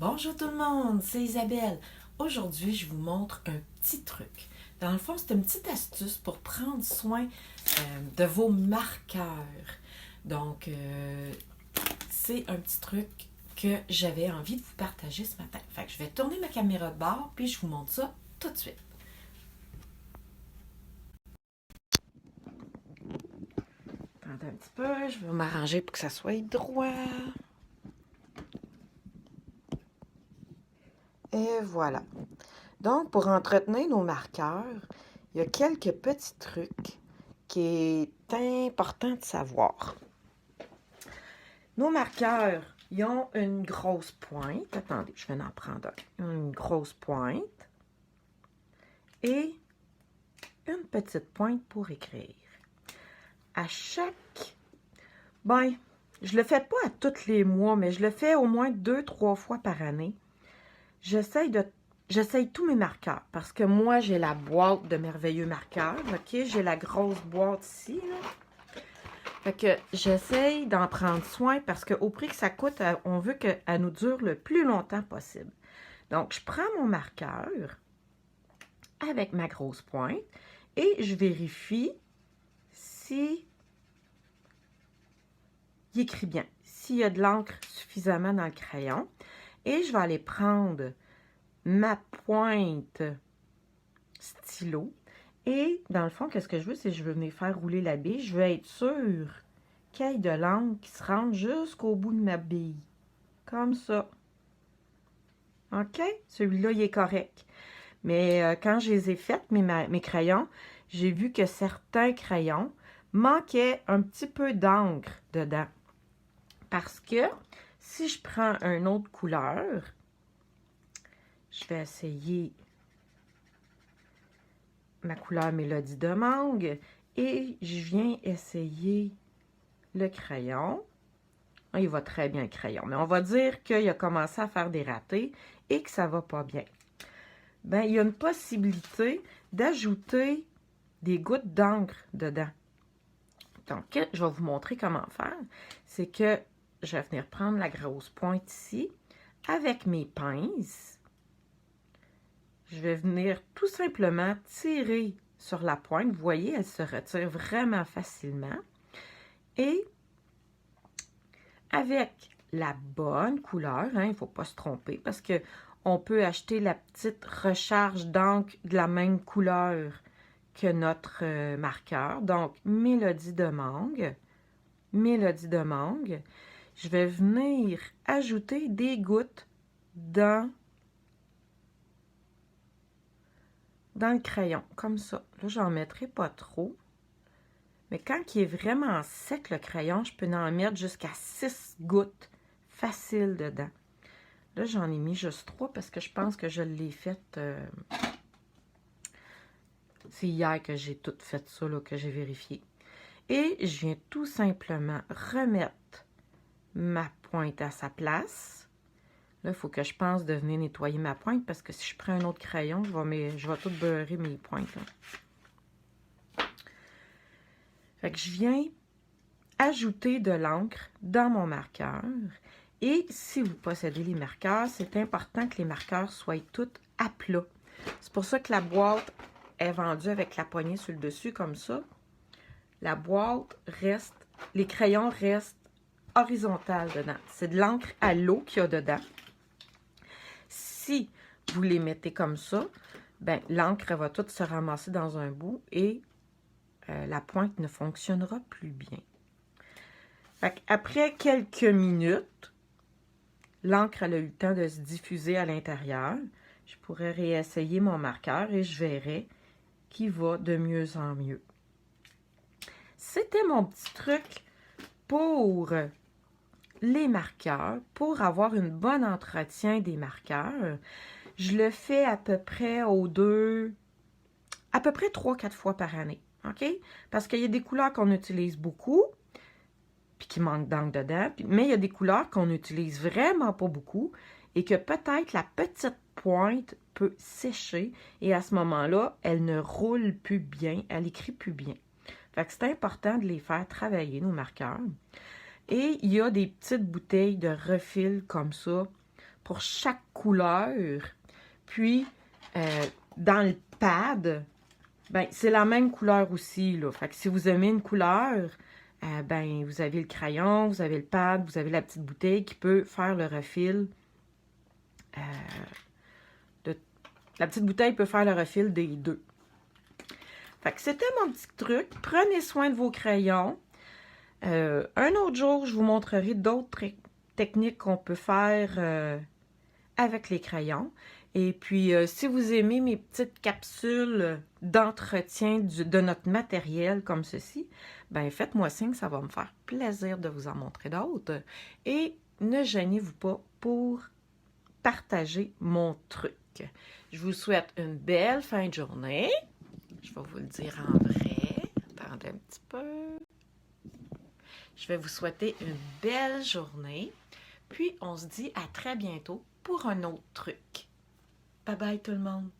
Bonjour tout le monde, c'est Isabelle. Aujourd'hui, je vous montre un petit truc. Dans le fond, c'est une petite astuce pour prendre soin de vos marqueurs. Donc, c'est un petit truc que j'avais envie de vous partager ce matin. Fait que je vais tourner ma caméra de bord, puis je vous montre ça tout de suite. Attendez un petit peu, je vais m'arranger pour que ça soit droit. Et voilà. Donc, pour entretenir nos marqueurs, il y a quelques petits trucs qui est important de savoir. Nos marqueurs, ils ont une grosse pointe. Attendez, je vais en prendre un. Ils ont une grosse pointe et une petite pointe pour écrire. À chaque... Ben, je le fais pas à tous les mois, mais je le fais au moins 2-3 fois par année. J'essaye tous mes marqueurs parce que moi, j'ai la boîte de merveilleux marqueurs, OK? J'ai la grosse boîte ici, là. Fait que j'essaye d'en prendre soin parce qu'au prix que ça coûte, on veut qu'elle nous dure le plus longtemps possible. Donc, je prends mon marqueur avec ma grosse pointe et je vérifie si il écrit bien, s'il y a de l'encre suffisamment dans le crayon. Et je vais aller prendre ma pointe stylo. Et dans le fond, qu'est-ce que je veux, c'est que je veux venir faire rouler la bille. Je veux être sûre qu'il y ait de l'encre qui se rende jusqu'au bout de ma bille. Comme ça. OK? Celui-là, il est correct. Mais quand je les ai faites, mes crayons, j'ai vu que certains crayons manquaient un petit peu d'encre dedans. Parce que si je prends une autre couleur, je vais essayer ma couleur Mélodie de mangue et je viens essayer le crayon. Il va très bien le crayon, mais on va dire qu'il a commencé à faire des ratés et que ça va pas bien. Ben, il y a une possibilité d'ajouter des gouttes d'encre dedans. Donc, je vais vous montrer comment faire. C'est que je vais venir prendre la grosse pointe ici avec mes pinces. Je vais venir tout simplement tirer sur la pointe. Vous voyez, elle se retire vraiment facilement. Et avec la bonne couleur, hein, il ne faut pas se tromper parce que on peut acheter la petite recharge d'encre de la même couleur que notre marqueur. Donc, Mélodie de mangue. Mélodie de mangue. Je vais venir ajouter des gouttes dans le crayon, comme ça. Là, j'en mettrai pas trop. Mais quand il est vraiment sec, le crayon, je peux en mettre jusqu'à 6 gouttes facile dedans. Là, j'en ai mis juste 3 parce que je pense que je l'ai faite... c'est hier que j'ai tout fait ça, là, que j'ai vérifié. Et je viens tout simplement remettre ma pointe à sa place. Là, il faut que je pense de venir nettoyer ma pointe parce que si je prends un autre crayon, je vais tout beurrer mes pointes. Là. Fait que je viens ajouter de l'encre dans mon marqueur. Et si vous possédez les marqueurs, c'est important que les marqueurs soient tous à plat. C'est pour ça que la boîte est vendue avec la poignée sur le dessus, comme ça. La boîte reste, les crayons restent horizontales dedans. C'est de l'encre à l'eau qu'il y a dedans. Si vous les mettez comme ça, ben, l'encre va toute se ramasser dans un bout et la pointe ne fonctionnera plus bien. Fait après quelques minutes, l'encre a eu le temps de se diffuser à l'intérieur. Je pourrais réessayer mon marqueur et je verrai qu'il va de mieux en mieux. C'était mon petit truc pour les marqueurs, pour avoir un bon entretien des marqueurs. Je le fais à peu près à peu près 3-4 fois par année, OK? Parce qu'il y a des couleurs qu'on utilise beaucoup, puis qui manquent d'encre dedans, mais il y a des couleurs qu'on utilise vraiment pas beaucoup et que peut-être la petite pointe peut sécher et à ce moment-là, elle ne roule plus bien, elle écrit plus bien. Fait que c'est important de les faire travailler, nos marqueurs. Et il y a des petites bouteilles de refil comme ça pour chaque couleur. Puis, dans le pad, ben, c'est la même couleur aussi, là. Fait que si vous aimez une couleur, ben, vous avez le crayon, vous avez le pad, vous avez la petite bouteille qui peut faire le refil. La petite bouteille peut faire le refil des deux. Fait que c'était mon petit truc. Prenez soin de vos crayons. Un autre jour, je vous montrerai d'autres techniques qu'on peut faire avec les crayons. Et puis, si vous aimez mes petites capsules d'entretien de notre matériel comme ceci, ben faites-moi signe, ça va me faire plaisir de vous en montrer d'autres. Et ne gênez-vous pas pour partager mon truc. Je vous souhaite une belle fin de journée. Je vais vous le dire en vrai. Attendez un petit peu. Je vais vous souhaiter une belle journée. Puis, on se dit à très bientôt pour un autre truc. Bye bye tout le monde!